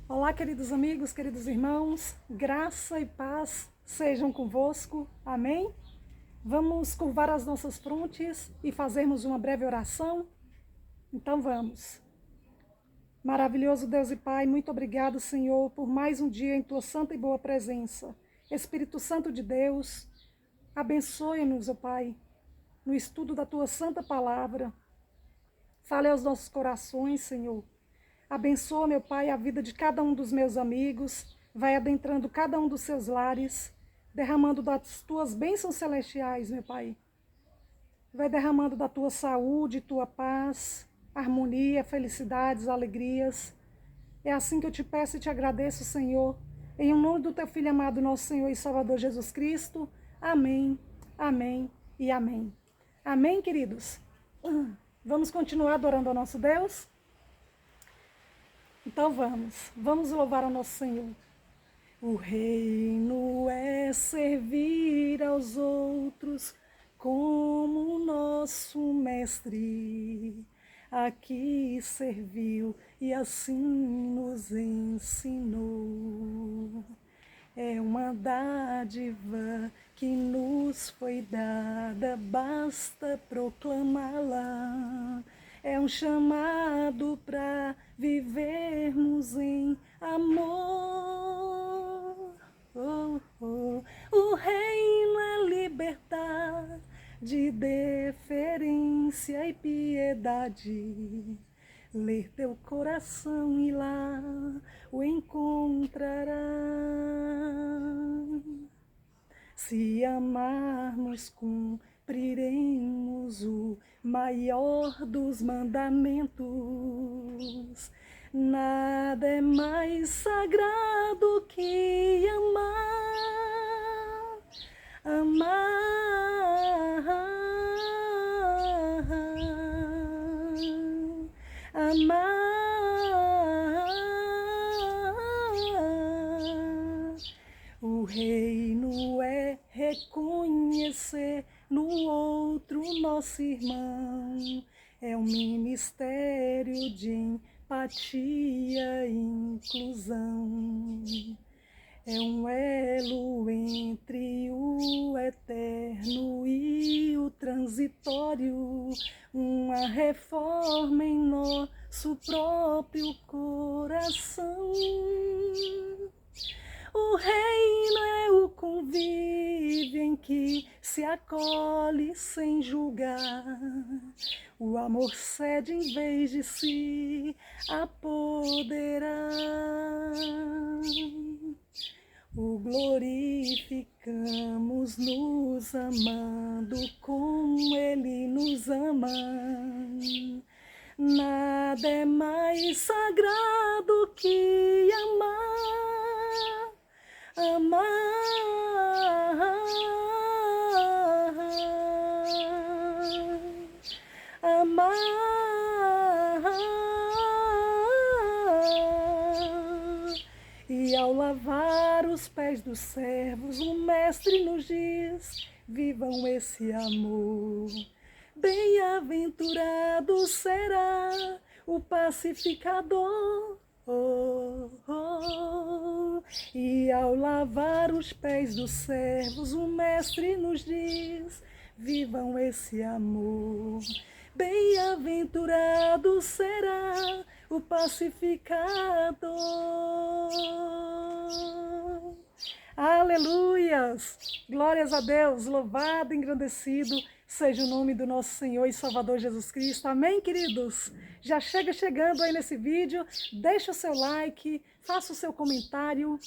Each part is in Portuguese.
Olá, queridos amigos, queridos irmãos, graça e paz sejam convosco, amém? Vamos curvar as nossas frontes e fazermos uma breve oração? Então vamos. Maravilhoso Deus e Pai, muito obrigado, Senhor, por mais um dia em Tua santa e boa presença. Espírito Santo de Deus, abençoe-nos, ó Pai, no estudo da Tua santa palavra. Fale aos nossos corações, Senhor. Abençoa, meu Pai, a vida de cada um dos meus amigos, vai adentrando cada um dos seus lares, derramando das tuas bênçãos celestiais, meu Pai. Vai derramando da tua saúde, tua paz, harmonia, felicidades, alegrias. É assim que eu te peço e te agradeço, Senhor, em nome do teu Filho amado, nosso Senhor e Salvador Jesus Cristo. Amém, amém e amém. Amém, queridos? Vamos continuar adorando ao nosso Deus? Então vamos louvar ao nosso Senhor. O reino é servir aos outros como o nosso mestre aqui serviu e assim nos ensinou. É uma dádiva que nos foi dada, basta proclamá-la. É um chamado para vivermos em amor. Oh, oh. O reino é libertar de deferência e piedade. Ler teu coração e lá o encontrará. Se amarmos, cumpriremos o maior dos mandamentos. Nada é mais sagrado que amar. Amar. Amar. O reino é reconhecer no outro nosso irmão. É um ministério de empatia e inclusão. É um elo entre o eterno e o transitório, uma reforma em nosso próprio coração. O reino é o convívio em que se acolhe sem julgar. O amor cede em vez de se apoderar. O glorificamos nos amando como Ele nos ama. Nada é mais sagrado que amar. Amar. Amar. E ao lavar os pés dos servos, o mestre nos diz: vivam esse amor. Bem-aventurado será o pacificador. Oh, oh. E ao lavar os pés dos servos, o mestre nos diz: vivam esse amor. Bem-aventurado será o pacificador. Aleluias! Glórias a Deus, louvado, engrandecido seja o nome do nosso Senhor e Salvador Jesus Cristo. Amém, queridos? Já chega chegando aí nesse vídeo, deixa o seu like, faça o seu comentário.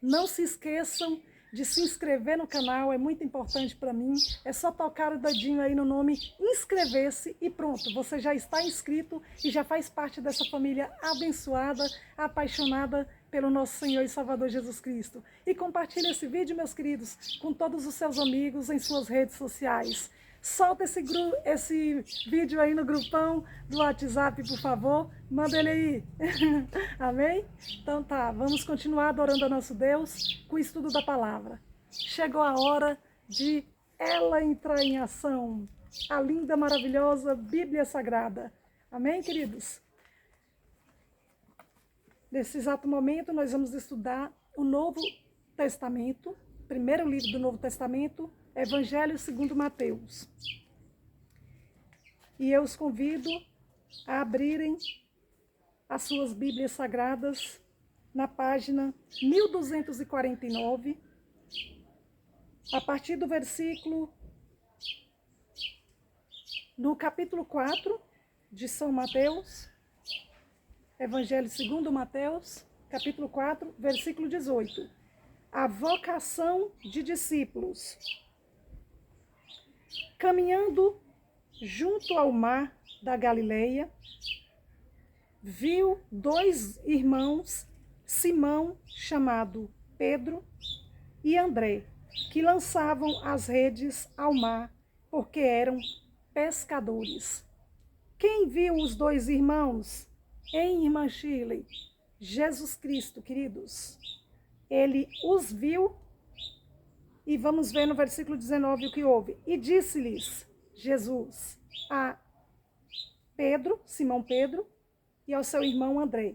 Não se esqueçam de se inscrever no canal, é muito importante para mim. É só tocar o dedinho aí no nome, inscrever-se e pronto, você já está inscrito e já faz parte dessa família abençoada, apaixonada pelo nosso Senhor e Salvador Jesus Cristo. E compartilhe esse vídeo, meus queridos, com todos os seus amigos em suas redes sociais. Solta esse vídeo aí no grupão do WhatsApp, por favor. Manda ele aí. Amém? Então tá, vamos continuar adorando a nosso Deus com o estudo da palavra. Chegou a hora de ela entrar em ação. A linda, maravilhosa Bíblia Sagrada. Amém, queridos? Nesse exato momento, nós vamos estudar o Novo Testamento, primeiro livro do Novo Testamento, Evangelho segundo Mateus. E eu os convido a abrirem as suas Bíblias Sagradas na página 1249, a partir do versículo, no capítulo 4 de São Mateus, Evangelho segundo Mateus, capítulo 4, versículo 18. A vocação de discípulos. Caminhando junto ao mar da Galileia, viu dois irmãos, Simão, chamado Pedro, e André, que lançavam as redes ao mar, porque eram pescadores. Quem viu os dois irmãos? Irmã Shirley, Jesus Cristo, queridos. Ele os viu, e vamos ver no versículo 19 o que houve. E disse-lhes Jesus a Pedro, Simão Pedro, e ao seu irmão André: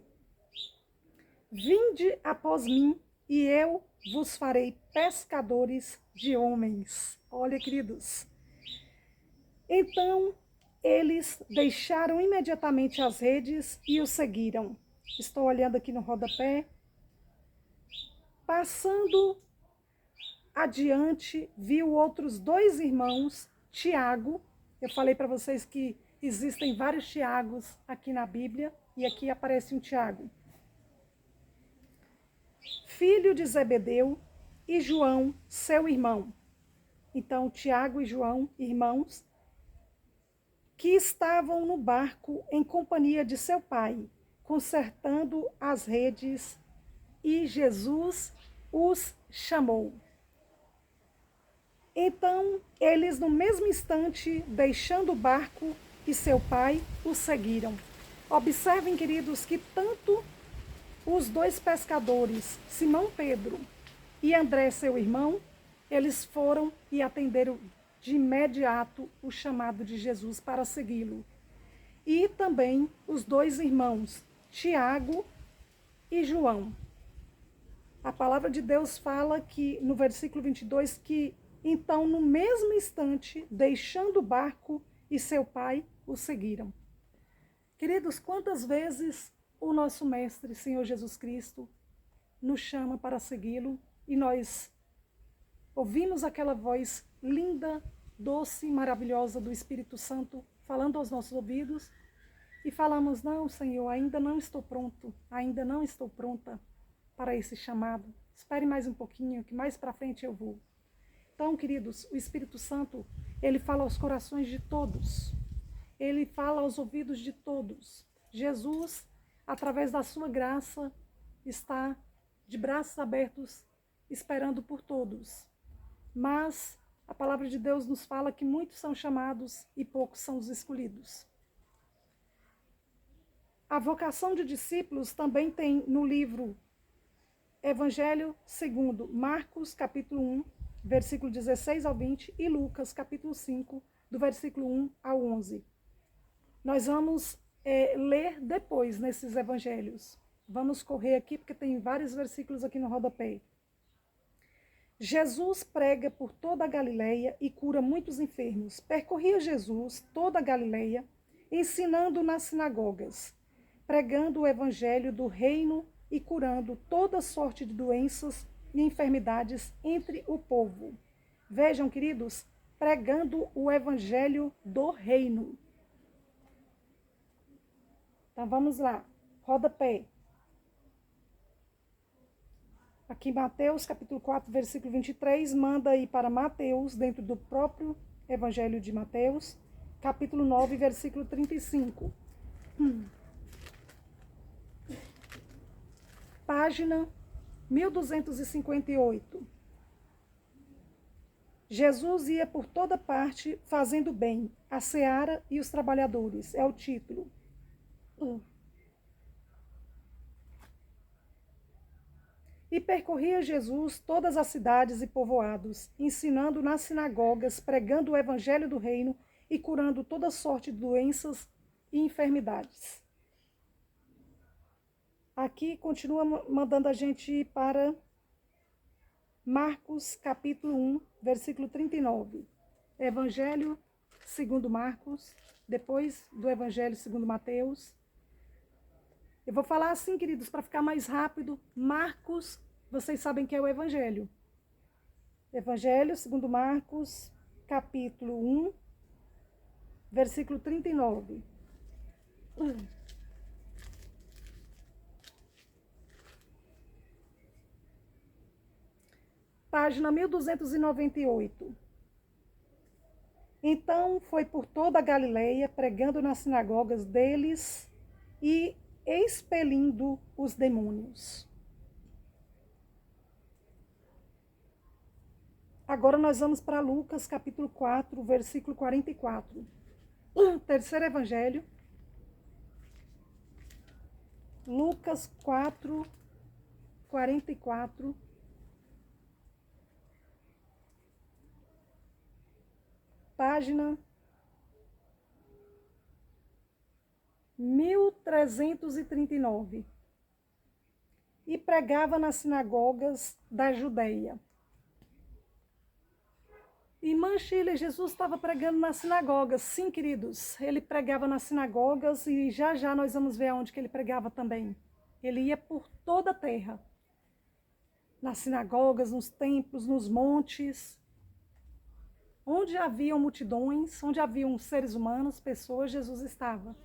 Vinde após mim, e eu vos farei pescadores de homens. Olha, queridos. Então, eles deixaram imediatamente as redes e o seguiram. Estou olhando aqui no rodapé. Passando adiante, viu outros dois irmãos, Tiago. Eu falei para vocês que existem vários Tiagos aqui na Bíblia, e aqui aparece um Tiago. Filho de Zebedeu, e João, seu irmão. Então, Tiago e João, irmãos, que estavam no barco em companhia de seu pai, consertando as redes, e Jesus os chamou. Então, eles no mesmo instante, deixando o barco e seu pai, o seguiram. Observem, queridos, que tanto os dois pescadores, Simão Pedro e André, seu irmão, eles foram e atenderam de imediato o chamado de Jesus para segui-lo. E também os dois irmãos, Tiago e João. A palavra de Deus fala que, no versículo 22, que então, no mesmo instante, deixando o barco e seu pai, o seguiram. Queridos, quantas vezes o nosso Mestre, Senhor Jesus Cristo, nos chama para segui-lo e nós ouvimos aquela voz linda, doce, maravilhosa do Espírito Santo falando aos nossos ouvidos e falamos: não, Senhor, ainda não estou pronto, ainda não estou pronta para esse chamado. Espere mais um pouquinho, que mais para frente eu vou. Então, queridos, o Espírito Santo, ele fala aos corações de todos. Ele fala aos ouvidos de todos. Jesus, através da sua graça, está de braços abertos, esperando por todos. Mas a palavra de Deus nos fala que muitos são chamados e poucos são os escolhidos. A vocação de discípulos também tem no livro Evangelho segundo Marcos, capítulo 1, versículo 16 ao 20, e Lucas, capítulo 5, do versículo 1 ao 11. Nós vamos ler depois nesses evangelhos. Vamos correr aqui, porque tem vários versículos aqui no rodapé. Jesus prega por toda a Galileia e cura muitos enfermos. Percorria Jesus toda a Galileia, ensinando nas sinagogas, pregando o evangelho do reino e curando toda sorte de doenças e enfermidades entre o povo. Vejam, queridos, pregando o evangelho do reino. Então vamos lá, rodapé. Aqui Mateus, capítulo 4, versículo 23, manda ir para Mateus, dentro do próprio Evangelho de Mateus, capítulo 9, versículo 35. Página 1258. Jesus ia por toda parte fazendo bem, a seara e os trabalhadores, é o título. E percorria Jesus todas as cidades e povoados, ensinando nas sinagogas, pregando o evangelho do reino e curando toda sorte de doenças e enfermidades. Aqui continua mandando a gente ir para Marcos, capítulo 1, versículo 39. Evangelho segundo Marcos, depois do Evangelho segundo Mateus. Eu vou falar assim, queridos, para ficar mais rápido. Marcos, vocês sabem que é o Evangelho. Evangelho segundo Marcos, capítulo 1, versículo 39. Página 1298. Então foi por toda a Galileia, pregando nas sinagogas deles e expelindo os demônios. Agora nós vamos para Lucas, capítulo 4, versículo 44. Terceiro evangelho. Lucas 4, 44. Página 1339. E pregava nas sinagogas da Judeia. Irmã Sheila, Jesus estava pregando nas sinagogas. Sim, queridos, ele pregava nas sinagogas e já já nós vamos ver aonde que ele pregava também. Ele ia por toda a terra. Nas sinagogas, nos templos, nos montes. Onde haviam multidões, onde haviam seres humanos, pessoas, Jesus estava.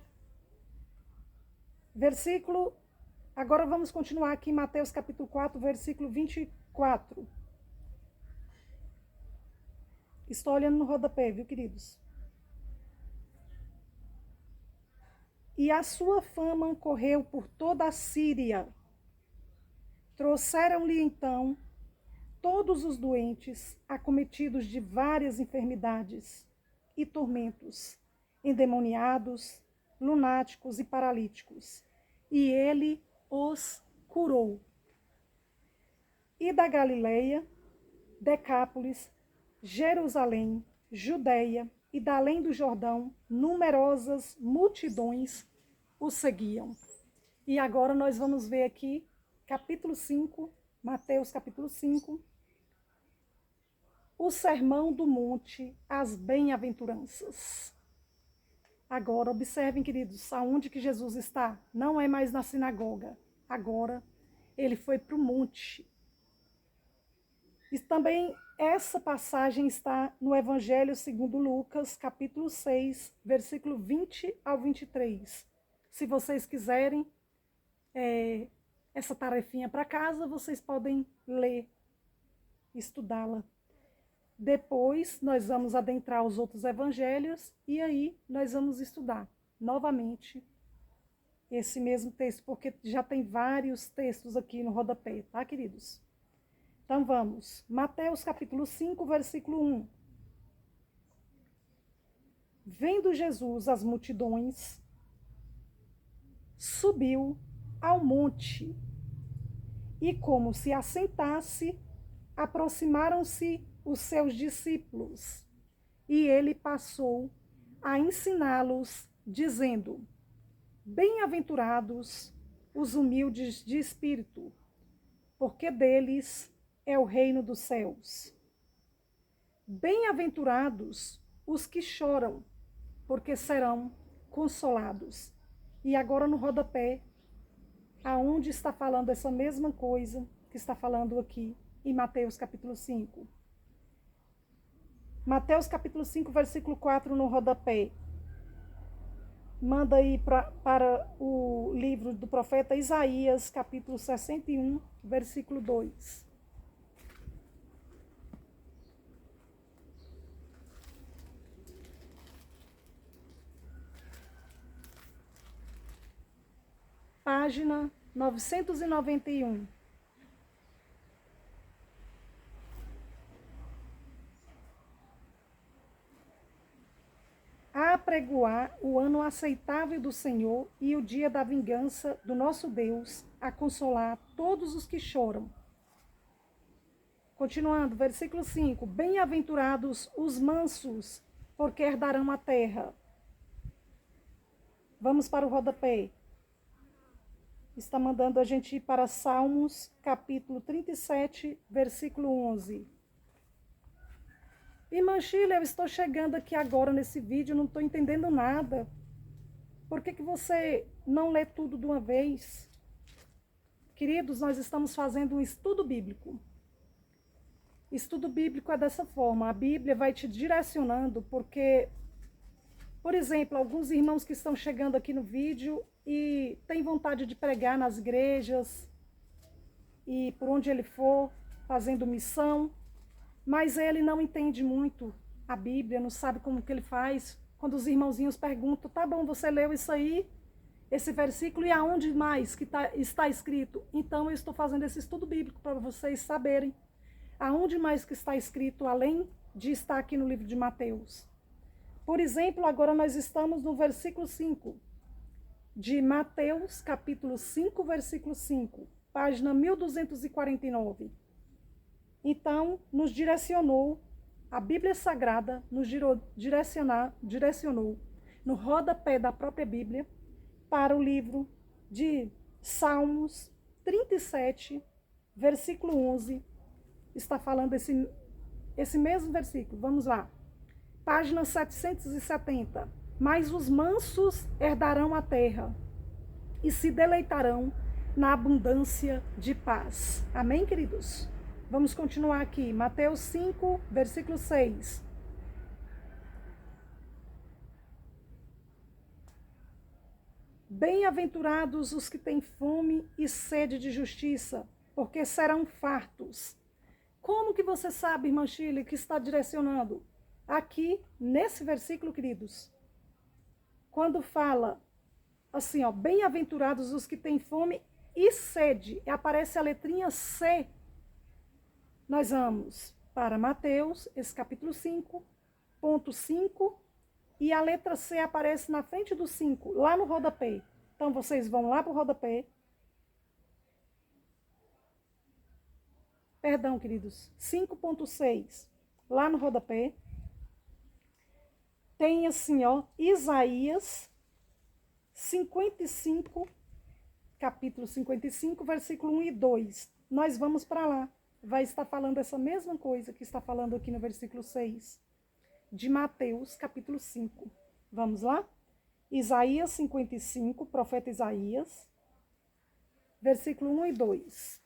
Versículo, agora vamos continuar aqui em Mateus capítulo 4, versículo 24. Estou olhando no rodapé, viu, queridos? E a sua fama correu por toda a Síria. Trouxeram-lhe então todos os doentes, acometidos de várias enfermidades e tormentos, endemoniados, lunáticos e paralíticos, e ele os curou. E da Galileia, Decápolis, Jerusalém, Judeia e da além do Jordão, numerosas multidões o seguiam. E agora nós vamos ver aqui, capítulo 5, Mateus capítulo 5, o Sermão do Monte, as bem-aventuranças. Agora, observem, queridos, aonde que Jesus está? Não é mais na sinagoga. Agora, ele foi para o monte. E também essa passagem está no Evangelho segundo Lucas, capítulo 6, versículo 20 ao 23. Se vocês quiserem essa tarefinha para casa, vocês podem ler, estudá-la. Depois, nós vamos adentrar os outros evangelhos e aí nós vamos estudar novamente esse mesmo texto, porque já tem vários textos aqui no rodapé, tá, queridos? Então vamos. Mateus capítulo 5, versículo 1. Vendo Jesus as multidões, subiu ao monte e, como se assentasse, aproximaram-se os seus discípulos, e ele passou a ensiná-los, dizendo: Bem-aventurados os humildes de espírito, porque deles é o reino dos céus. Bem-aventurados os que choram, porque serão consolados. E agora no rodapé, aonde está falando essa mesma coisa que está falando aqui em Mateus capítulo 5. Mateus capítulo 5, versículo 4 no rodapé. Manda aí para o livro do profeta Isaías, capítulo 61, versículo 2. Página 991. A apregoar o ano aceitável do Senhor e o dia da vingança do nosso Deus, a consolar todos os que choram. Continuando, versículo 5. Bem-aventurados os mansos, porque herdarão a terra. Vamos para o rodapé. está mandando a gente ir para Salmos, capítulo 37, versículo 11. Irmã Sheila, eu estou chegando aqui agora nesse vídeo, não estou entendendo nada. Por que você não lê tudo de uma vez? Queridos, nós estamos fazendo um estudo bíblico. Estudo bíblico é dessa forma, a Bíblia vai te direcionando, porque, por exemplo, alguns irmãos que estão chegando aqui no vídeo e têm vontade de pregar nas igrejas e por onde ele for, fazendo missão, mas ele não entende muito a Bíblia, não sabe como que ele faz. Quando os irmãozinhos perguntam, tá bom, você leu isso aí, esse versículo, e aonde mais que está escrito? Então eu estou fazendo esse estudo bíblico para vocês saberem aonde mais que está escrito, além de estar aqui no livro de Mateus. Por exemplo, agora nós estamos no versículo 5, de Mateus, capítulo 5, versículo 5, página 1249. Então, nos direcionou, a Bíblia Sagrada nos direcionou no rodapé da própria Bíblia para o livro de Salmos 37, versículo 11, está falando esse mesmo versículo. Vamos lá. Página 770. Mas os mansos herdarão a terra e se deleitarão na abundância de paz. Amém, queridos? Vamos continuar aqui. Mateus 5, versículo 6. Bem-aventurados os que têm fome e sede de justiça, porque serão fartos. Como que você sabe, irmã Chile, que está direcionando? Aqui, nesse versículo, queridos, quando fala assim, ó, bem-aventurados os que têm fome e sede, aparece a letrinha C. Nós vamos para Mateus, esse capítulo 5, ponto 5, e a letra C aparece na frente do 5, lá no rodapé. Então, vocês vão lá para o rodapé. Perdão, queridos, 5.6, lá no rodapé, tem assim, ó, Isaías 55, capítulo 55, versículo 1 e 2. Nós vamos para lá, vai estar falando essa mesma coisa que está falando aqui no versículo 6, de Mateus, capítulo 5. Vamos lá? Isaías 55, profeta Isaías, versículo 1 e 2.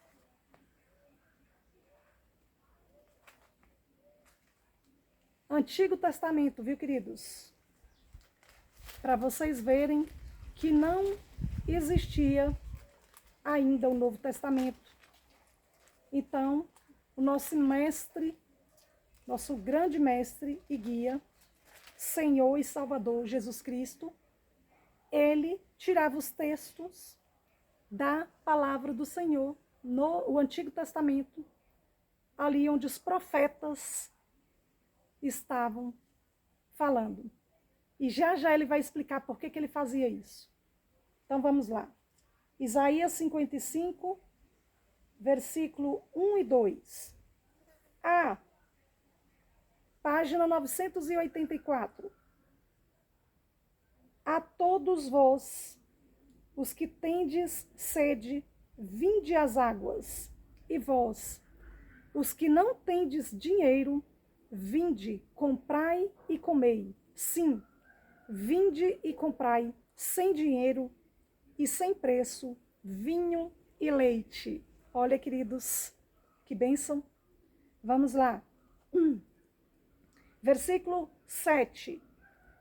Antigo Testamento, viu, queridos? Para vocês verem que não existia ainda o Novo Testamento. Então, o nosso mestre, nosso grande mestre e guia, Senhor e Salvador Jesus Cristo, ele tirava os textos da palavra do Senhor no Antigo Testamento, ali onde os profetas estavam falando. E já já ele vai explicar por que ele fazia isso. Então vamos lá. Isaías 55, versículo 1 e 2. Página 984. A todos vós, os que tendes sede, vinde às águas. E vós, os que não tendes dinheiro, vinde, comprai e comei. Sim, vinde e comprai, sem dinheiro e sem preço, vinho e leite. Olha, queridos, que bênção. Vamos lá. Versículo 7,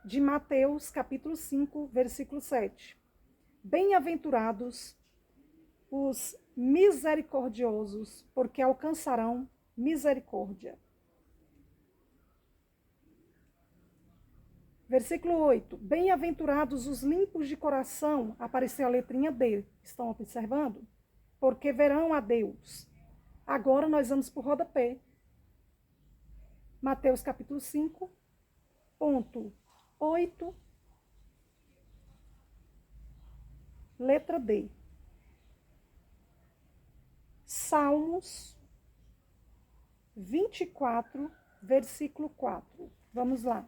de Mateus, capítulo 5, versículo 7. Bem-aventurados os misericordiosos, porque alcançarão misericórdia. Versículo 8. Bem-aventurados os limpos de coração, apareceu a letrinha D, estão observando? Porque verão a Deus. Agora nós vamos para o rodapé. Mateus capítulo 5, ponto 8, letra D. Salmos 24, versículo 4. Vamos lá.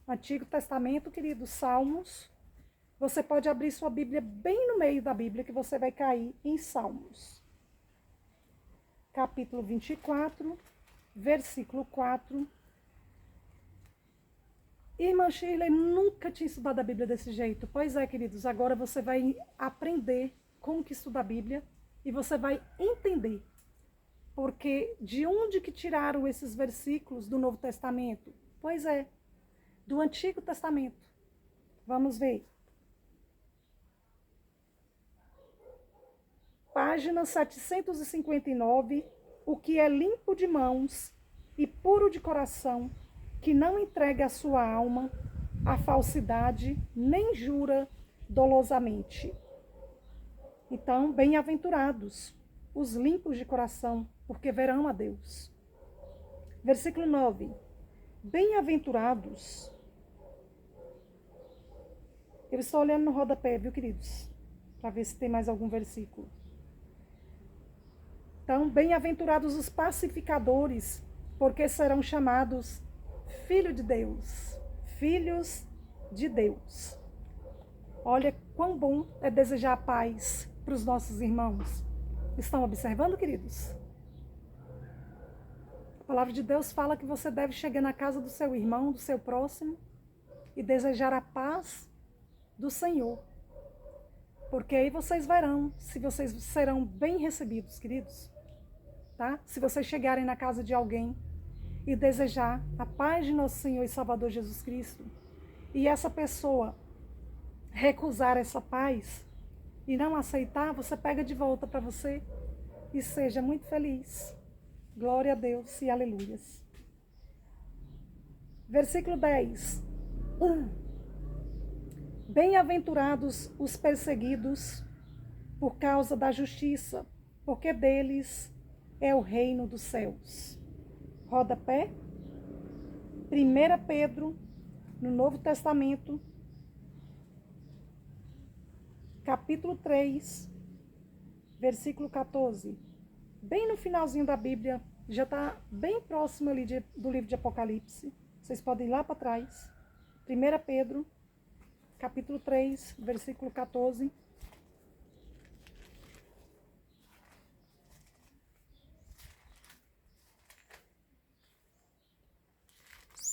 Antigo Testamento, queridos, Salmos Você pode abrir sua Bíblia bem no meio da Bíblia, que você vai cair em Salmos. Capítulo 24, versículo 4. Irmã Shirley nunca tinha estudado a Bíblia desse jeito. Pois é, queridos, agora você vai aprender como que estuda a Bíblia e você vai entender. Porque de onde que tiraram esses versículos do Novo Testamento? Pois é, do Antigo Testamento. Vamos ver. Página 759, o que é limpo de mãos e puro de coração, que não entrega a sua alma à falsidade, nem jura dolosamente. Então, bem-aventurados os limpos de coração, porque verão a Deus. Versículo 9. Bem-aventurados. Eu estou olhando no rodapé, viu, queridos? Para ver se tem mais algum versículo. Então, bem-aventurados os pacificadores, porque serão chamados filhos de Deus. Filhos de Deus. Olha quão bom é desejar a paz para os nossos irmãos. Estão observando, queridos? A palavra de Deus fala que você deve chegar na casa do seu irmão, do seu próximo, e desejar a paz do Senhor. Porque aí vocês verão se vocês serão bem recebidos, queridos. Tá? Se vocês chegarem na casa de alguém e desejar a paz de nosso Senhor e Salvador Jesus Cristo, e essa pessoa recusar essa paz e não aceitar, você pega de volta para você e seja muito feliz. Glória a Deus e aleluias. Versículo 10. Bem-aventurados os perseguidos por causa da justiça, porque deles é o reino dos céus. Rodapé. 1 Pedro, no Novo Testamento, capítulo 3, versículo 14. Bem no finalzinho da Bíblia, já está bem próximo ali do livro de Apocalipse. Vocês podem ir lá para trás. 1 Pedro, capítulo 3, versículo 14.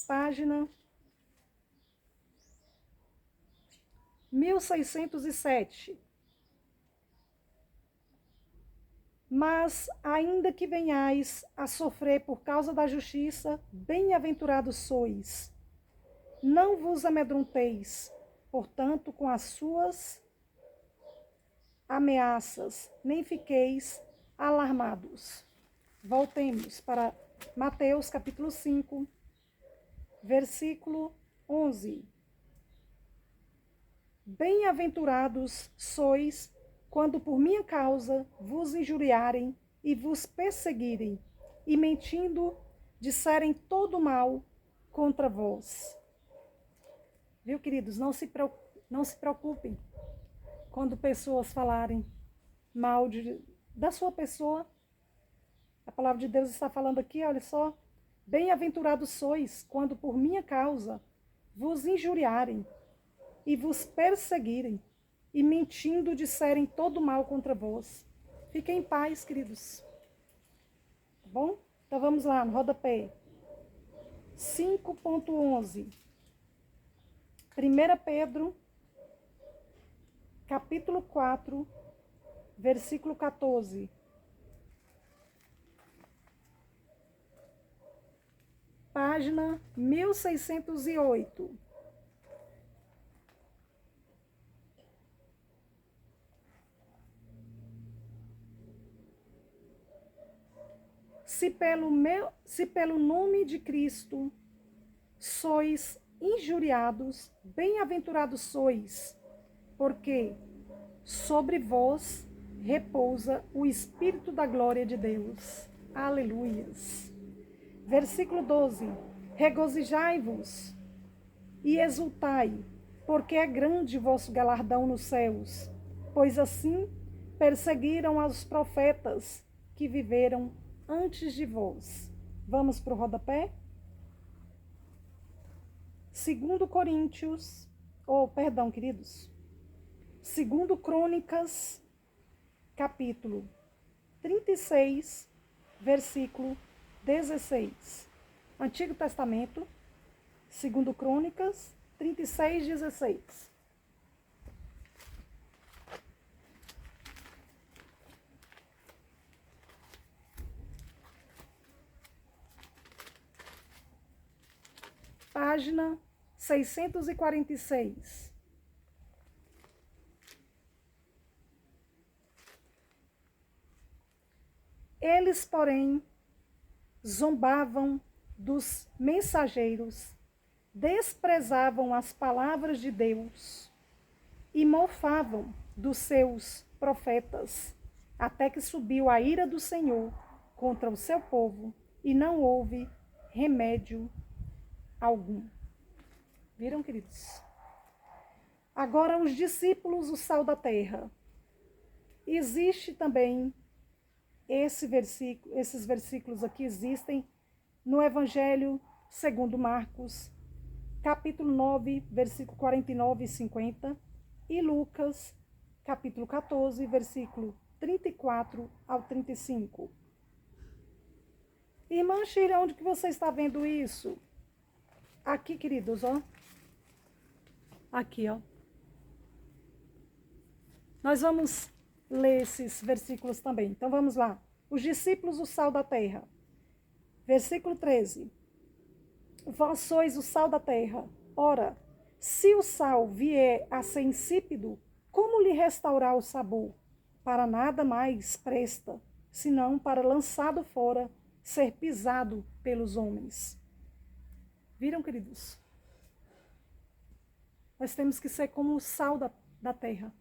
Página 1607. Mas, ainda que venhais a sofrer por causa da justiça, bem-aventurados sois. Não vos amedronteis, portanto, com as suas ameaças, nem fiqueis alarmados. Voltemos para Mateus capítulo 5, versículo 11. Bem-aventurados sois quando por minha causa vos injuriarem e vos perseguirem, e mentindo disserem todo mal contra vós. Viu, queridos? Não se preocupem quando pessoas falarem mal da sua pessoa. A palavra de Deus está falando aqui, olha só. Bem-aventurados sois quando por minha causa vos injuriarem e vos perseguirem, e mentindo disserem todo mal contra vós. Fiquem em paz, queridos. Tá bom? Então vamos lá, no rodapé. 5.11. 1 Pedro, capítulo 4, versículo 14. Página 1608. Se pelo nome de Cristo sois injuriados, bem-aventurados sois, porque sobre vós repousa o Espírito da glória de Deus. Aleluias. Versículo 12. Regozijai-vos e exultai, porque é grande o vosso galardão nos céus, pois assim perseguiram os profetas que viveram antes de vós. Vamos para o rodapé? 2 Coríntios, queridos, Segundo Crônicas, capítulo 36, versículo 16. Antigo Testamento, segundo Crônicas, 36, 16. Página 646. Eles, porém, zombavam dos mensageiros, desprezavam as palavras de Deus e mofavam dos seus profetas, até que subiu a ira do Senhor contra o seu povo e não houve remédio algum. Viram, queridos? Agora, os discípulos, o sal da terra. Existe também esses versículos aqui existem no Evangelho segundo Marcos, capítulo 9, versículo 49 e 50, e Lucas, capítulo 14, versículo 34 ao 35. Irmã Shira, onde que você está vendo isso? Aqui, queridos, ó. Aqui, ó. Nós vamos ler esses versículos também. Então, vamos lá. Os discípulos, o sal da terra. Versículo 13. Vós sois o sal da terra. Ora, se o sal vier a ser insípido, como lhe restaurar o sabor? Para nada mais presta, senão para lançado fora, ser pisado pelos homens. Viram, queridos? Nós temos que ser como o sal da terra.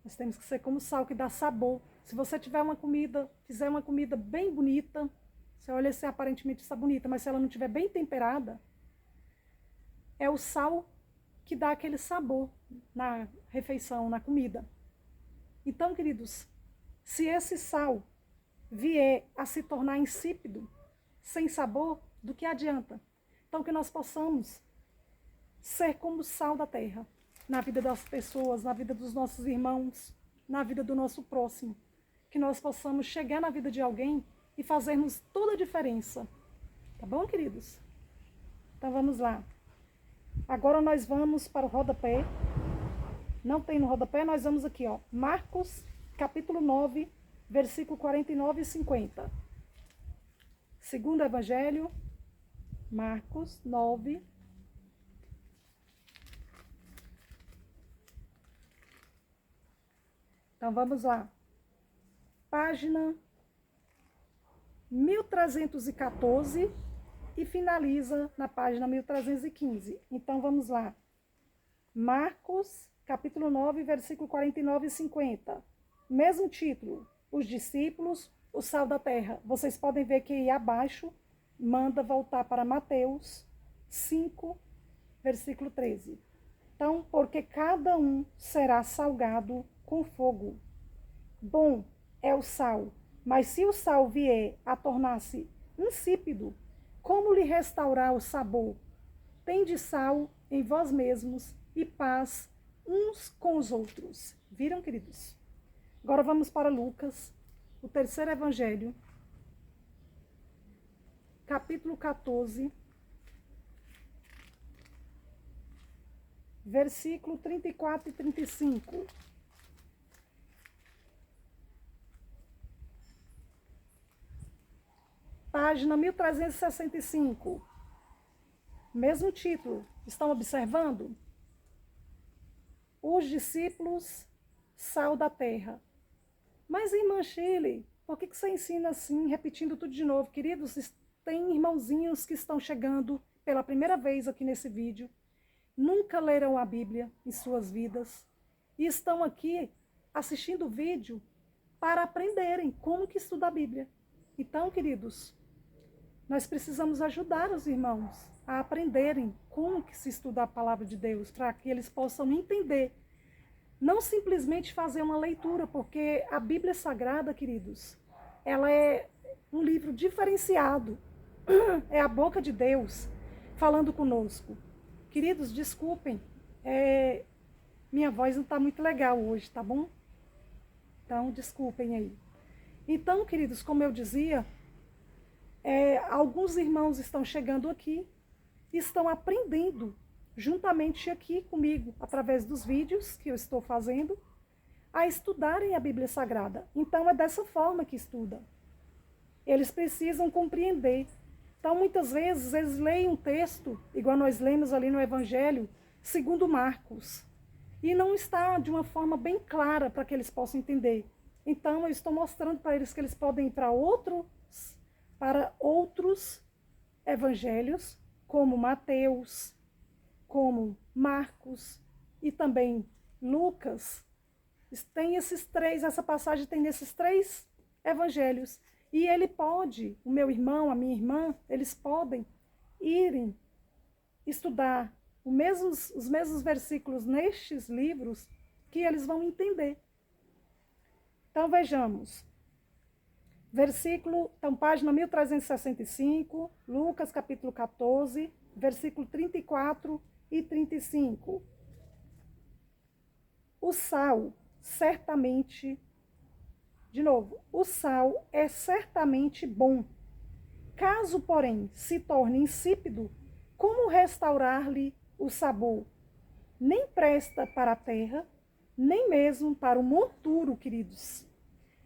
Nós temos que ser como o sal que dá sabor. Se você tiver uma comida, fizer uma comida bem bonita, você olha se aparentemente está bonita, mas se ela não estiver bem temperada, é o sal que dá aquele sabor na refeição, na comida. Então, queridos, se esse sal vier a se tornar insípido, sem sabor, do que adianta? Então, que nós possamos ser como o sal da terra, na vida das pessoas, na vida dos nossos irmãos, na vida do nosso próximo. Que nós possamos chegar na vida de alguém e fazermos toda a diferença. Tá bom, queridos? Então, vamos lá. Agora nós vamos para o rodapé. Não tem no rodapé, nós vamos aqui, ó. Marcos, capítulo 9, versículo 49 e 50. Segundo Evangelho, Marcos 9. Então, vamos lá. Página 1314 e finaliza na página 1315. Então, vamos lá. Marcos, capítulo 9, versículo 49 e 50. Mesmo título, os discípulos, o sal da terra. Vocês podem ver que aí abaixo manda voltar para Mateus 5, versículo 13. Então, porque cada um será salgado com fogo. Bom é o sal, mas se o sal vier a tornar-se insípido, como lhe restaurar o sabor? Tende sal em vós mesmos e paz uns com os outros. Viram, queridos? Agora vamos para Lucas, o terceiro evangelho, capítulo 14, versículo 34 e 35. Página 1365. Mesmo título. Estão observando? Os discípulos, sal da terra. Mas, irmã Shirley, por que você ensina assim, repetindo tudo de novo? Queridos, tem irmãozinhos que estão chegando pela primeira vez aqui nesse vídeo, nunca leram a Bíblia em suas vidas e estão aqui assistindo o vídeo para aprenderem como que estuda a Bíblia. Então, queridos, nós precisamos ajudar os irmãos a aprenderem como que se estuda a palavra de Deus, para que eles possam entender. Não simplesmente fazer uma leitura, porque a Bíblia Sagrada, queridos, ela é um livro diferenciado. É a boca de Deus falando conosco. Queridos, desculpem, Minha voz não está muito legal hoje, tá bom? Então, desculpem aí. Então, queridos, como eu dizia, alguns irmãos estão chegando aqui, estão aprendendo juntamente aqui comigo, através dos vídeos que eu estou fazendo, a estudarem a Bíblia Sagrada. Então, é dessa forma que estuda. Eles precisam compreender. Então, muitas vezes, eles leem um texto, igual nós lemos ali no Evangelho, segundo Marcos, e não está de uma forma bem clara para que eles possam entender. Então, eu estou mostrando para eles que eles podem ir para outros evangelhos, como Mateus, como Marcos e também Lucas. Tem esses três, essa passagem tem nesses três evangelhos. E ele pode, o meu irmão, a minha irmã, eles podem irem estudar os mesmos versículos nestes livros que eles vão entender. Então vejamos. Então página 1365, Lucas capítulo 14, versículo 34 e 35. O sal, certamente, de novo, o sal é certamente bom. Caso, porém, se torne insípido, como restaurar-lhe o sabor? Nem presta para a terra, nem mesmo para o monturo, queridos.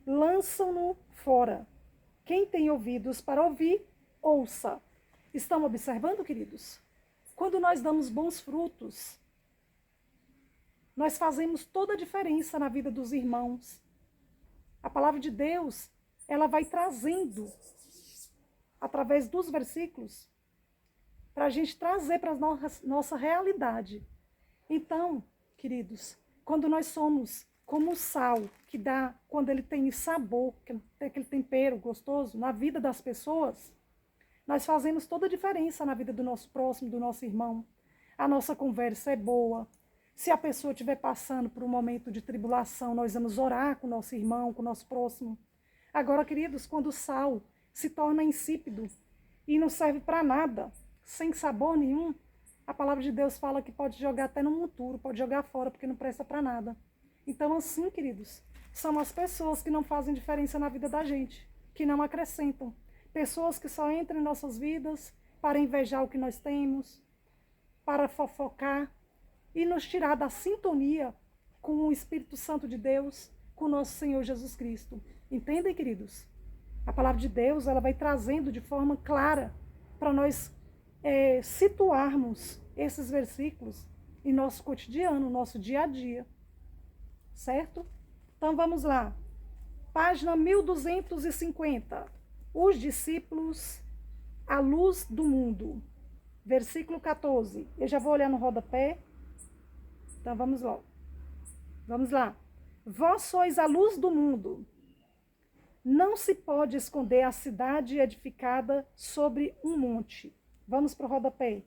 Lançam-no fora. Quem tem ouvidos para ouvir, ouça. Estão observando, queridos? Quando nós damos bons frutos, nós fazemos toda a diferença na vida dos irmãos. A palavra de Deus, ela vai trazendo, através dos versículos, para a gente trazer para a nossa realidade. Então, queridos, quando nós somos como o sal, que dá, quando ele tem sabor, que tem aquele tempero gostoso na vida das pessoas, nós fazemos toda a diferença na vida do nosso próximo, do nosso irmão. A nossa conversa é boa. Se a pessoa estiver passando por um momento de tribulação, nós vamos orar com o nosso irmão, com o nosso próximo. Agora, queridos, quando o sal se torna insípido e não serve para nada, sem sabor nenhum, a palavra de Deus fala que pode jogar até no monturo, pode jogar fora, porque não presta para nada. Então, assim, queridos, são as pessoas que não fazem diferença na vida da gente, que não acrescentam. Pessoas que só entram em nossas vidas para invejar o que nós temos, para fofocar e nos tirar da sintonia com o Espírito Santo de Deus, com o nosso Senhor Jesus Cristo. Entendem, queridos? A palavra de Deus, ela vai trazendo de forma clara para nós situarmos esses versículos em nosso cotidiano, nosso dia a dia. Certo? Então vamos lá. Página 1250. Os discípulos, a luz do mundo. Versículo 14. Eu já vou olhar no rodapé. Então vamos lá. Vamos lá. Vós sois a luz do mundo. Não se pode esconder a cidade edificada sobre um monte. Vamos para o rodapé.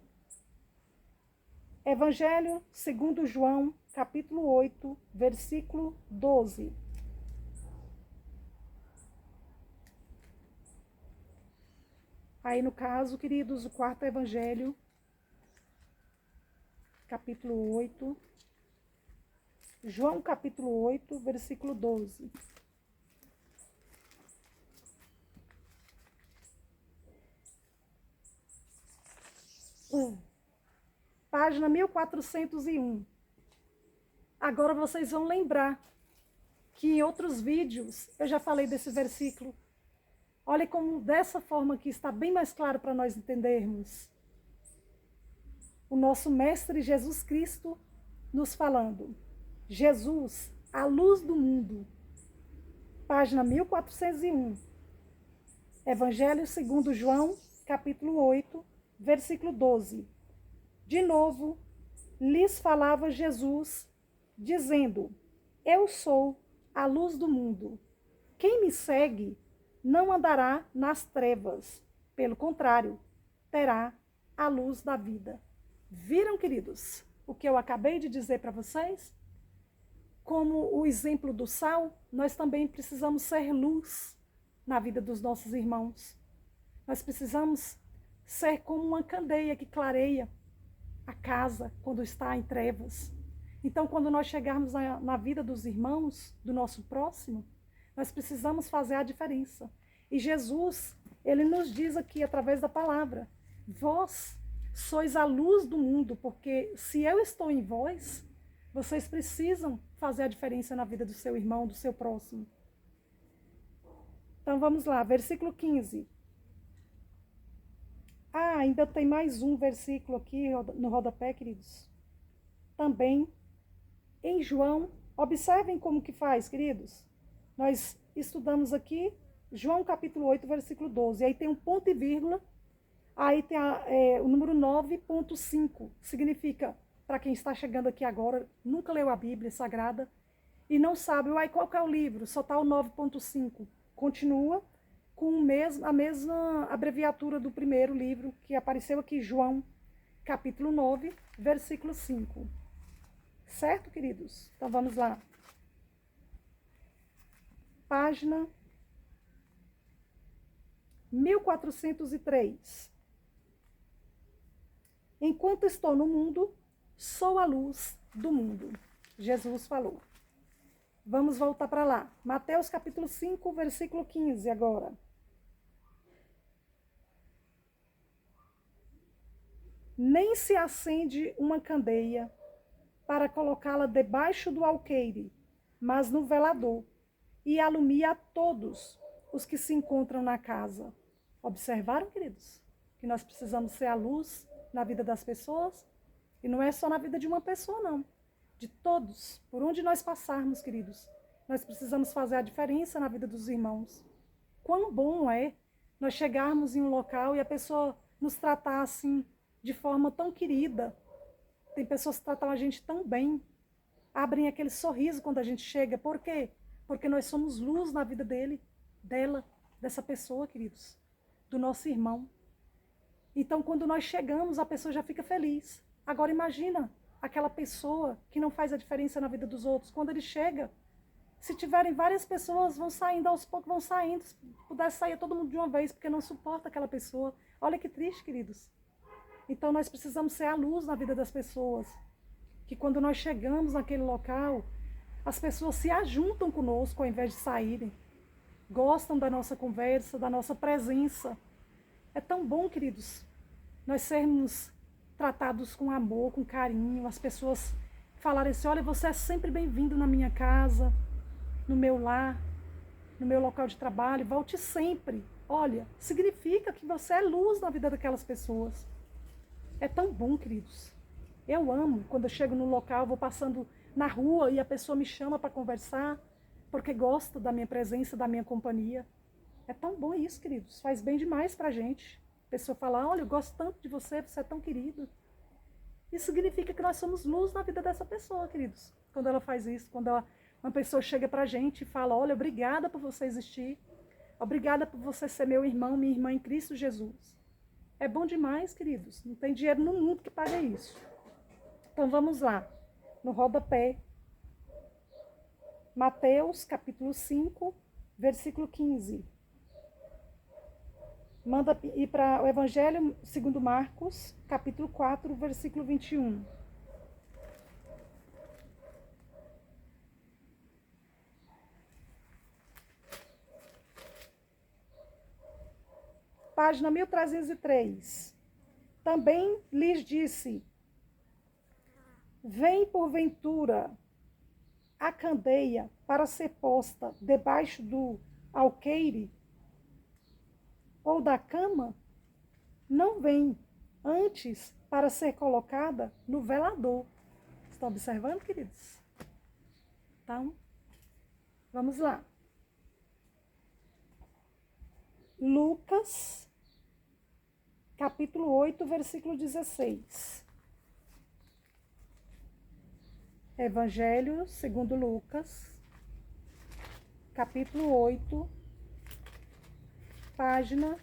Evangelho segundo João, capítulo 8, versículo 12. Aí, no caso, queridos, o quarto evangelho, capítulo 8, João, capítulo 8, versículo 12. Página 1401. Agora vocês vão lembrar que em outros vídeos eu já falei desse versículo. Olha como dessa forma aqui está bem mais claro para nós entendermos. O nosso Mestre Jesus Cristo nos falando. Jesus, a luz do mundo. Página 1401. Evangelho segundo João, capítulo 8, versículo 12. De novo, lhes falava Jesus, dizendo: Eu sou a luz do mundo. Quem me segue não andará nas trevas. Pelo contrário, terá a luz da vida. Viram, queridos, o que eu acabei de dizer para vocês? Como o exemplo do sal, nós também precisamos ser luz na vida dos nossos irmãos. Nós precisamos ser como uma candeia que clareia a casa quando está em trevas. Então, quando nós chegarmos na vida dos irmãos, do nosso próximo, nós precisamos fazer a diferença. E Jesus, ele nos diz aqui, através da palavra, vós sois a luz do mundo, porque se eu estou em vós, vocês precisam fazer a diferença na vida do seu irmão, do seu próximo. Então, vamos lá, versículo 15. Ainda tem mais um versículo aqui no rodapé, queridos. Também em João, observem como que faz, queridos. Nós estudamos aqui João capítulo 8, versículo 12. Aí tem um ponto e vírgula. Aí tem o número 9.5. Significa, para quem está chegando aqui agora, nunca leu a Bíblia Sagrada e não sabe, qual que é o livro? Só está o 9.5. Continua com a mesma abreviatura do primeiro livro que apareceu aqui, João capítulo 9, versículo 5. Certo, queridos? Então, vamos lá. Página 1403. Enquanto estou no mundo, sou a luz do mundo. Jesus falou. Vamos voltar para lá. Mateus capítulo 5, versículo 15 agora. Nem se acende uma candeia para colocá-la debaixo do alqueire, mas no velador, e alumia a todos os que se encontram na casa. Observaram, queridos? Que nós precisamos ser a luz na vida das pessoas, e não é só na vida de uma pessoa, não. De todos, por onde nós passarmos, queridos, nós precisamos fazer a diferença na vida dos irmãos. Quão bom é nós chegarmos em um local e a pessoa nos tratar assim, de forma tão querida. Tem pessoas que tratam a gente tão bem, abrem aquele sorriso quando a gente chega. Por quê? Porque nós somos luz na vida dela, dessa pessoa, queridos, do nosso irmão. Então, quando nós chegamos, a pessoa já fica feliz. Agora, imagina aquela pessoa que não faz a diferença na vida dos outros. Quando ele chega, se tiverem várias pessoas, vão saindo, aos poucos vão saindo. Se pudesse sair todo mundo de uma vez, porque não suporta aquela pessoa. Olha que triste, queridos. Então, nós precisamos ser a luz na vida das pessoas. Que quando nós chegamos naquele local, as pessoas se ajuntam conosco ao invés de saírem. Gostam da nossa conversa, da nossa presença. É tão bom, queridos, nós sermos tratados com amor, com carinho. As pessoas falarem assim, olha, você é sempre bem-vindo na minha casa, no meu lar, no meu local de trabalho. Volte sempre. Olha, significa que você é luz na vida daquelas pessoas. É tão bom, queridos. Eu amo quando eu chego no local, vou passando na rua e a pessoa me chama para conversar, porque gosta da minha presença, da minha companhia. É tão bom isso, queridos. Faz bem demais pra gente. A pessoa fala, olha, eu gosto tanto de você, você é tão querido. Isso significa que nós somos luz na vida dessa pessoa, queridos. Quando ela faz isso, quando uma pessoa chega pra gente e fala, olha, obrigada por você existir. Obrigada por você ser meu irmão, minha irmã em Cristo Jesus. É bom demais, queridos. Não tem dinheiro no mundo que pague isso. Então, vamos lá. No rodapé. Mateus, capítulo 5, versículo 15. Manda ir para o Evangelho segundo Marcos, capítulo 4, versículo 21. Página 1303. Também lhes disse, vem porventura a candeia para ser posta debaixo do alqueire ou da cama? Não vem, antes para ser colocada no velador. Estão observando, queridos? Então, vamos lá. Lucas, capítulo 8, versículo 16. Evangelho segundo Lucas, capítulo 8, página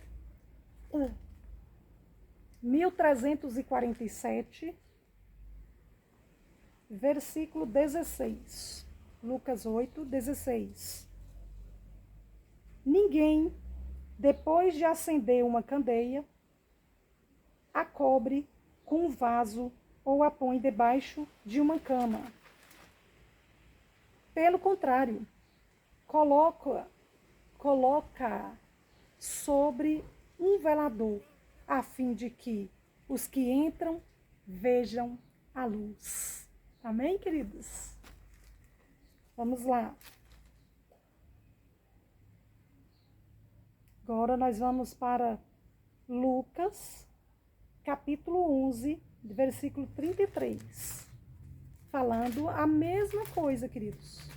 1347, versículo 16. Lucas 8, 16. Ninguém, depois de acender uma candeia, a cobre com um vaso ou a põe debaixo de uma cama, Pelo contrário, coloca sobre um velador, a fim de que os que entram vejam a luz. Amém, queridos? Vamos lá. Agora nós vamos para Lucas, capítulo 11, versículo 33. Falando a mesma coisa, queridos.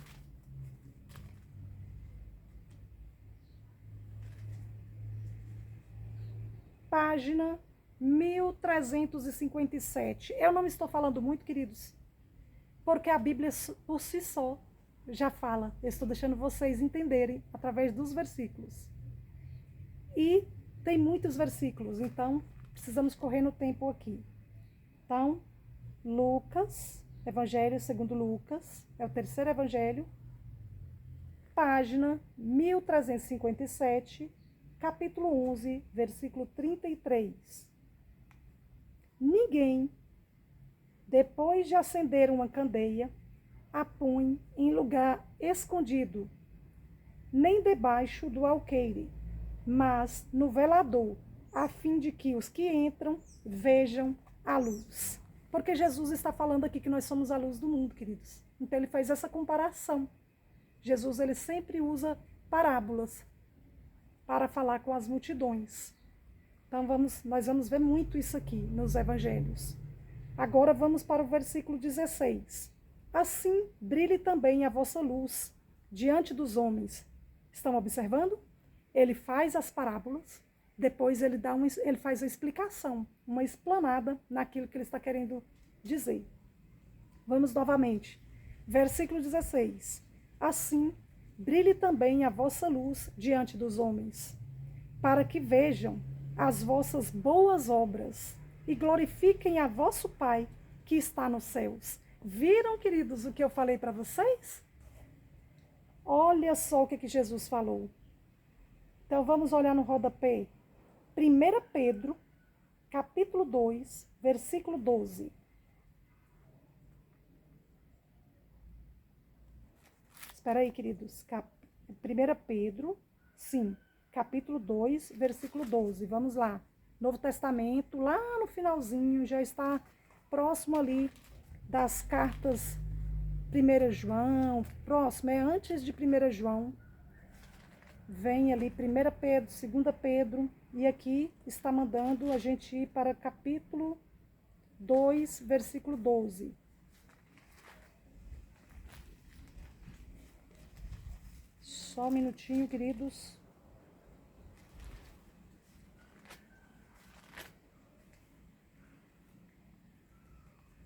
Página 1357. Eu não estou falando muito, queridos, porque a Bíblia por si só já fala. Eu estou deixando vocês entenderem através dos versículos. E tem muitos versículos, então precisamos correr no tempo aqui. Então, Lucas, Evangelho segundo Lucas, é o terceiro evangelho, página 1357, capítulo 11, versículo 33. Ninguém, depois de acender uma candeia, a põe em lugar escondido, nem debaixo do alqueire, mas no velador, a fim de que os que entram vejam a luz. Porque Jesus está falando aqui que nós somos a luz do mundo, queridos. Então ele faz essa comparação. Jesus, ele sempre usa parábolas para falar com as multidões. Então nós vamos ver muito isso aqui nos evangelhos. Agora vamos para o versículo 16. Assim brilhe também a vossa luz diante dos homens. Estão observando? Ele faz as parábolas, depois ele faz a explicação, uma explanada naquilo que ele está querendo dizer. Vamos novamente. Versículo 16. Assim, brilhe também a vossa luz diante dos homens, para que vejam as vossas boas obras e glorifiquem a vosso Pai que está nos céus. Viram, queridos, o que eu falei para vocês? Olha só o que Jesus falou. Então, vamos olhar no rodapé. 1 Pedro, capítulo 2, versículo 12. Espera aí, queridos. 1 Pedro, sim, capítulo 2, versículo 12. Vamos lá. Novo Testamento, lá no finalzinho, já está próximo ali das cartas 1 João, próximo, é antes de 1 João. Vem ali 1 Pedro, 2 Pedro, e aqui está mandando a gente ir para capítulo 2, versículo 12. Só um minutinho, queridos.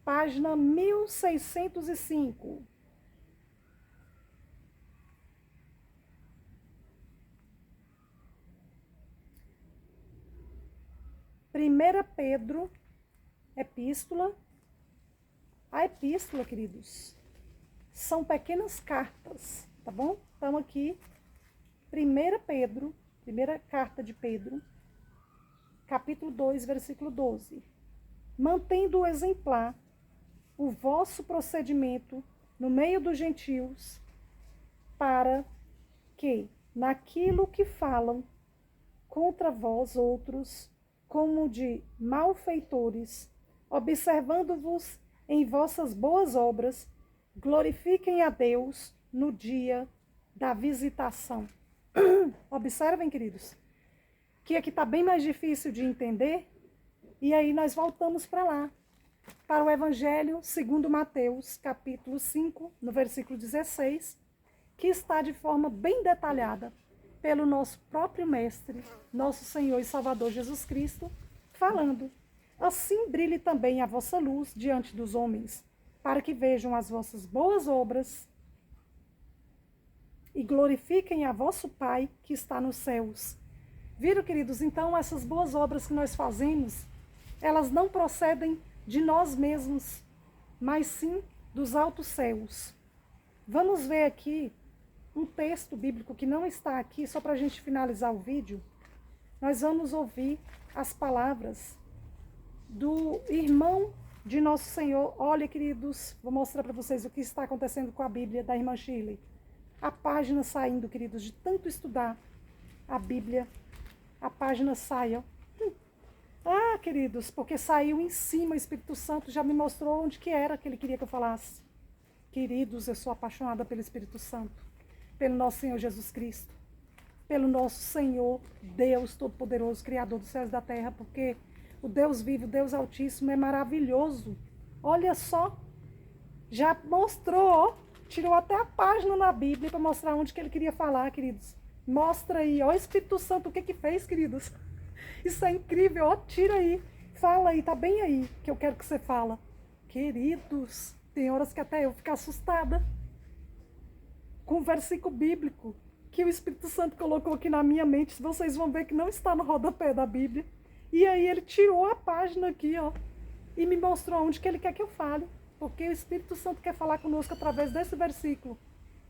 Página 1605. Primeira Pedro, epístola. A epístola, queridos, são pequenas cartas, tá bom? Então aqui, 1 Pedro, primeira carta de Pedro, capítulo 2, versículo 12. Mantendo o exemplar o vosso procedimento no meio dos gentios, para que, naquilo que falam contra vós outros, como de malfeitores, observando-vos em vossas boas obras, glorifiquem a Deus no dia da visitação. Observem, queridos, que aqui está bem mais difícil de entender, e aí nós voltamos para lá, para o Evangelho segundo Mateus, capítulo 5, no versículo 16, que está de forma bem detalhada pelo nosso próprio Mestre, nosso Senhor e Salvador Jesus Cristo, falando: assim brilhe também a vossa luz diante dos homens, para que vejam as vossas boas obras e glorifiquem a vosso Pai que está nos céus. Viram, queridos? Então, essas boas obras que nós fazemos, elas não procedem de nós mesmos, mas sim dos altos céus. Vamos ver aqui um texto bíblico que não está aqui, só para a gente finalizar o vídeo. Nós vamos ouvir as palavras do irmão de nosso Senhor. Olha, queridos, vou mostrar para vocês o que está acontecendo com a Bíblia da irmã Shirley. A página saindo, queridos, de tanto estudar a Bíblia, a página sai, ó. Ah, queridos, porque saiu em cima, o Espírito Santo já me mostrou onde que era que ele queria que eu falasse. Queridos, eu sou apaixonada pelo Espírito Santo, pelo nosso Senhor Jesus Cristo, pelo nosso Senhor, Deus Todo-Poderoso, Criador dos céus e da terra, porque o Deus vivo, o Deus Altíssimo é maravilhoso. Olha só, já mostrou, ó, tirou até a página na Bíblia para mostrar onde que ele queria falar, queridos. Mostra aí, ó, o Espírito Santo, o que que fez, queridos? Isso é incrível, ó, tira aí, fala aí, tá bem aí, que eu quero que você fala. Queridos, tem horas que até eu fico assustada com o versículo bíblico que o Espírito Santo colocou aqui na minha mente. Vocês vão ver que não está no rodapé da Bíblia. E aí ele tirou a página aqui, ó, e me mostrou onde que ele quer que eu fale. Porque o Espírito Santo quer falar conosco através desse versículo,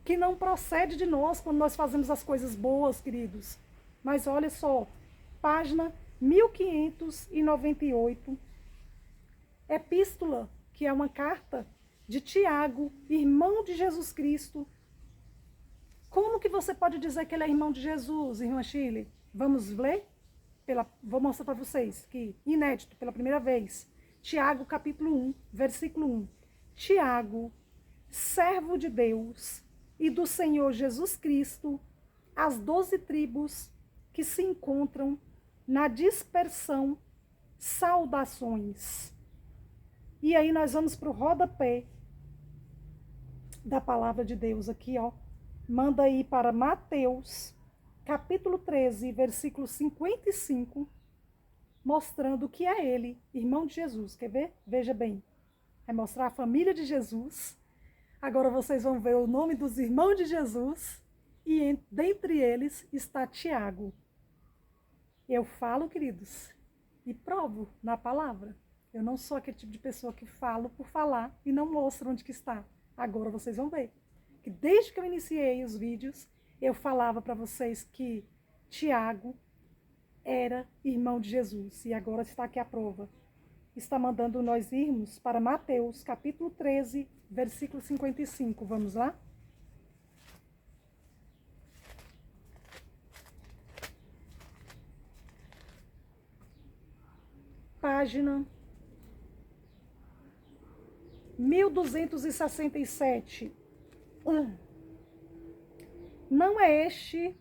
que não procede de nós quando nós fazemos as coisas boas, queridos. Mas olha só, página 1598, epístola, que é uma carta de Tiago, irmão de Jesus Cristo. Como que você pode dizer que ele é irmão de Jesus, irmã Shirley? Vamos ler? Vou mostrar para vocês, que inédito, pela primeira vez. Tiago, capítulo 1, versículo 1. Tiago, servo de Deus e do Senhor Jesus Cristo, as 12 tribos que se encontram na dispersão, saudações. E aí nós vamos para o rodapé da palavra de Deus aqui, ó. Manda aí para Mateus, capítulo 13, versículo 55, mostrando que é ele, irmão de Jesus. Quer ver? Veja bem. Vai mostrar a família de Jesus. Agora vocês vão ver o nome dos irmãos de Jesus. E dentre eles está Tiago. Eu falo, queridos, e provo na palavra. Eu não sou aquele tipo de pessoa que falo por falar e não mostro onde que está. Agora vocês vão ver. Que desde que eu iniciei os vídeos, eu falava para vocês que Tiago era irmão de Jesus. E agora está aqui a prova. Está mandando nós irmos para Mateus, capítulo 13, versículo 55. Vamos lá? Página 1267. Não é este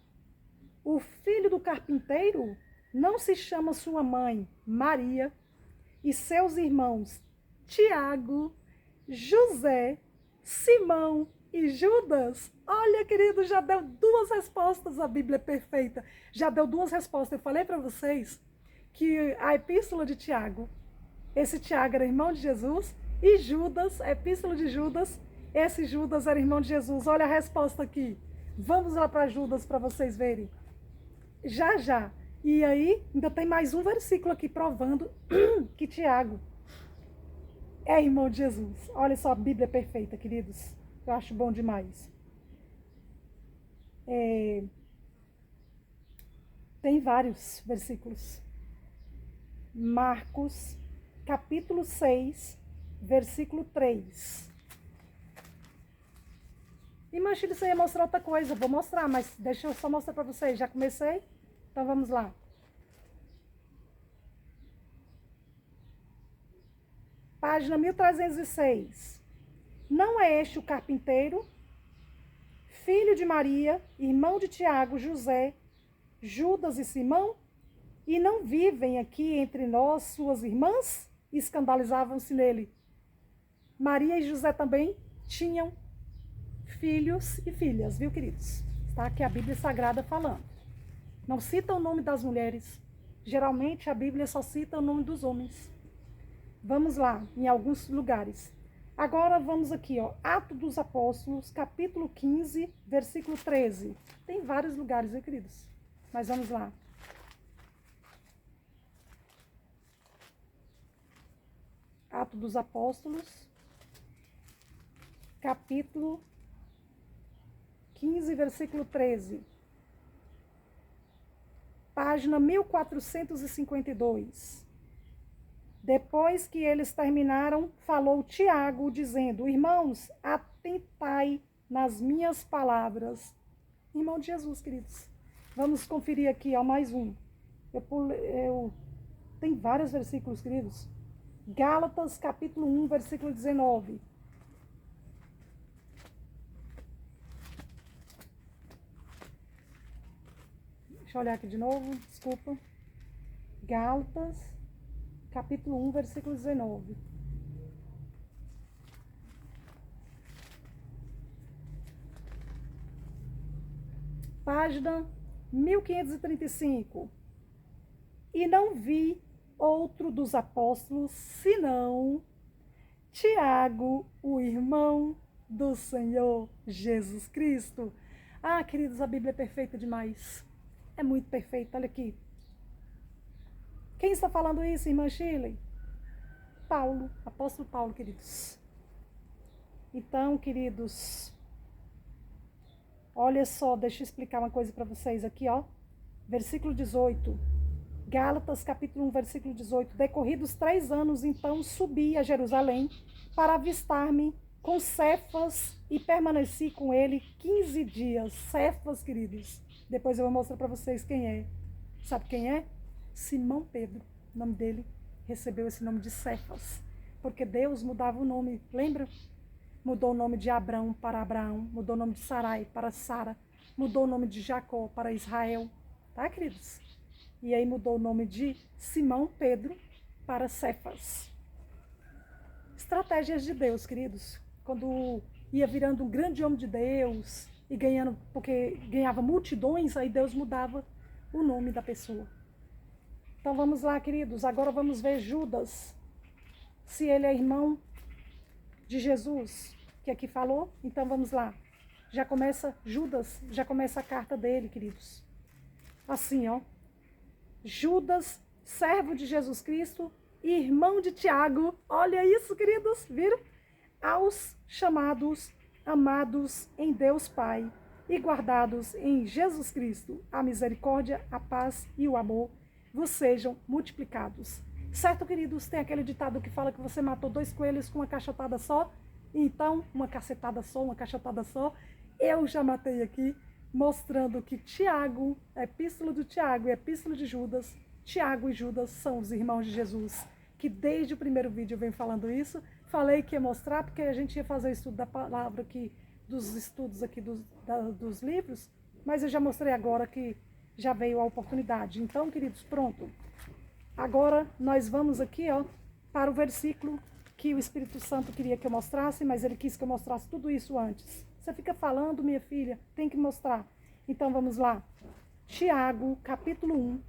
o filho do carpinteiro? Não se chama sua mãe Maria e seus irmãos Tiago, José, Simão e Judas? Olha, querido, já deu duas respostas. A Bíblia é perfeita. Já deu duas respostas. Eu falei para vocês que a epístola de Tiago, esse Tiago era irmão de Jesus, e Judas, a epístola de Judas, esse Judas era irmão de Jesus. Olha a resposta aqui. Vamos lá para Judas para vocês verem. Já, já. E aí, ainda tem mais um versículo aqui provando que Tiago é irmão de Jesus. Olha só, a Bíblia é perfeita, queridos. Eu acho bom demais. Tem vários versículos. Marcos, capítulo 6, versículo 3. Imagina se eu ia mostrar outra coisa. Vou mostrar, mas deixa eu só mostrar para vocês. Já comecei? Então vamos lá. Página 1306. Não é este o carpinteiro, filho de Maria, irmão de Tiago, José, Judas e Simão? E não vivem aqui entre nós suas irmãs? Escandalizavam-se nele. Maria e José também tinham filhos e filhas, viu, queridos? Está aqui a Bíblia Sagrada falando. Não cita o nome das mulheres. Geralmente a Bíblia só cita o nome dos homens. Vamos lá, em alguns lugares. Agora vamos aqui, ó. Atos dos Apóstolos, capítulo 15, versículo 13. Tem vários lugares, viu, queridos? Mas vamos lá. Atos dos Apóstolos, capítulo 15, versículo 13. Página 1452. Depois que eles terminaram, falou Tiago, dizendo: Irmãos, atentai nas minhas palavras. Irmão de Jesus, queridos. Vamos conferir aqui, ó, mais um. Tem vários versículos, queridos. Gálatas, capítulo 1, versículo 19. Deixa eu olhar aqui de novo, desculpa. Gálatas, capítulo 1, versículo 19. Página 1535. E não vi outro dos apóstolos, senão Tiago, o irmão do Senhor Jesus Cristo. Ah, queridos, a Bíblia é perfeita demais. É muito perfeita, olha aqui. Quem está falando isso, irmã Shirley? Paulo, apóstolo Paulo, queridos. Então, queridos, olha só, deixa eu explicar uma coisa para vocês aqui, ó. Versículo 18. Gálatas, capítulo 1, versículo 18. Decorridos 3 anos, então, subi a Jerusalém para avistar-me com Cefas e permaneci com ele 15 dias. Cefas, queridos. Depois eu vou mostrar para vocês quem é. Sabe quem é? Simão Pedro. O nome dele recebeu esse nome de Cefas. Porque Deus mudava o nome, lembra? Mudou o nome de Abrão para Abraão. Mudou o nome de Sarai para Sara. Mudou o nome de Jacó para Israel. Tá, queridos? E aí mudou o nome de Simão Pedro para Cefas. Estratégias de Deus, queridos. Quando ia virando um grande homem de Deus e ganhando, porque ganhava multidões, aí Deus mudava o nome da pessoa. Então vamos lá, queridos. Agora vamos ver Judas. Se ele é irmão de Jesus, que aqui falou. Então vamos lá. Já começa Judas, já começa a carta dele, queridos. Assim, ó. Judas, servo de Jesus Cristo, irmão de Tiago. Olha isso, queridos, viram? Aos chamados, amados em Deus Pai e guardados em Jesus Cristo, a misericórdia, a paz e o amor vos sejam multiplicados. Certo, queridos? Tem aquele ditado que fala que você matou 2 coelhos com uma cachotada só. Então, uma cacetada só, uma cachotada só. Eu já matei aqui, mostrando que Tiago, a epístola do Tiago e a epístola de Judas, Tiago e Judas são os irmãos de Jesus. Que desde o primeiro vídeo eu venho falando isso. Falei que ia mostrar, porque a gente ia fazer o estudo da palavra aqui, dos estudos aqui dos livros, mas eu já mostrei agora que já veio a oportunidade. Então, queridos, pronto. Agora nós vamos aqui, ó, para o versículo que o Espírito Santo queria que eu mostrasse, mas ele quis que eu mostrasse tudo isso antes. Você fica falando, minha filha, tem que mostrar. Então vamos lá. Tiago, capítulo 1,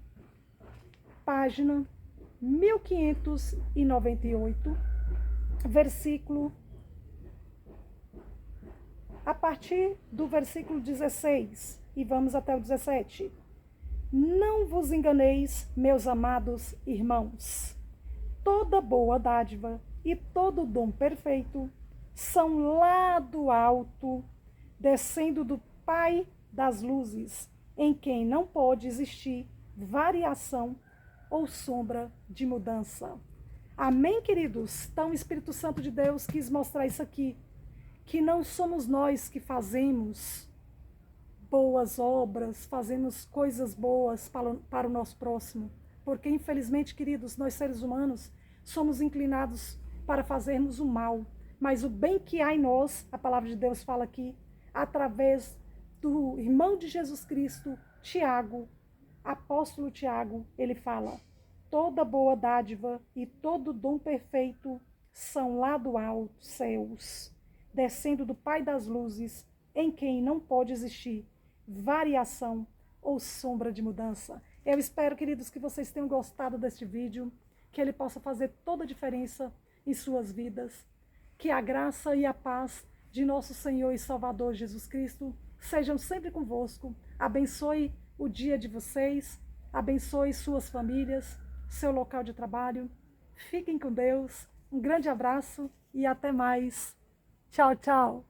página 1598, versículo, a partir do versículo 16, e vamos até o 17. Não vos enganeis, meus amados irmãos. Toda boa dádiva e todo dom perfeito são lá do alto, descendo do Pai das luzes, em quem não pode existir variação ou sombra de mudança. Amém, queridos? Então o Espírito Santo de Deus quis mostrar isso aqui, que não somos nós que fazemos boas obras, fazemos coisas boas para o nosso próximo, porque infelizmente, queridos, nós seres humanos somos inclinados para fazermos o mal, mas o bem que há em nós, a palavra de Deus fala aqui, através do irmão de Jesus Cristo, Tiago, apóstolo Tiago, ele fala: toda boa dádiva e todo dom perfeito são lá do alto, céus, descendo do Pai das luzes, em quem não pode existir variação ou sombra de mudança. Eu espero, queridos, que vocês tenham gostado deste vídeo, que ele possa fazer toda a diferença em suas vidas, que a graça e a paz de nosso Senhor e Salvador Jesus Cristo sejam sempre convosco, abençoe o dia de vocês, abençoe suas famílias, seu local de trabalho. Fiquem com Deus, um grande abraço e até mais. Tchau, tchau.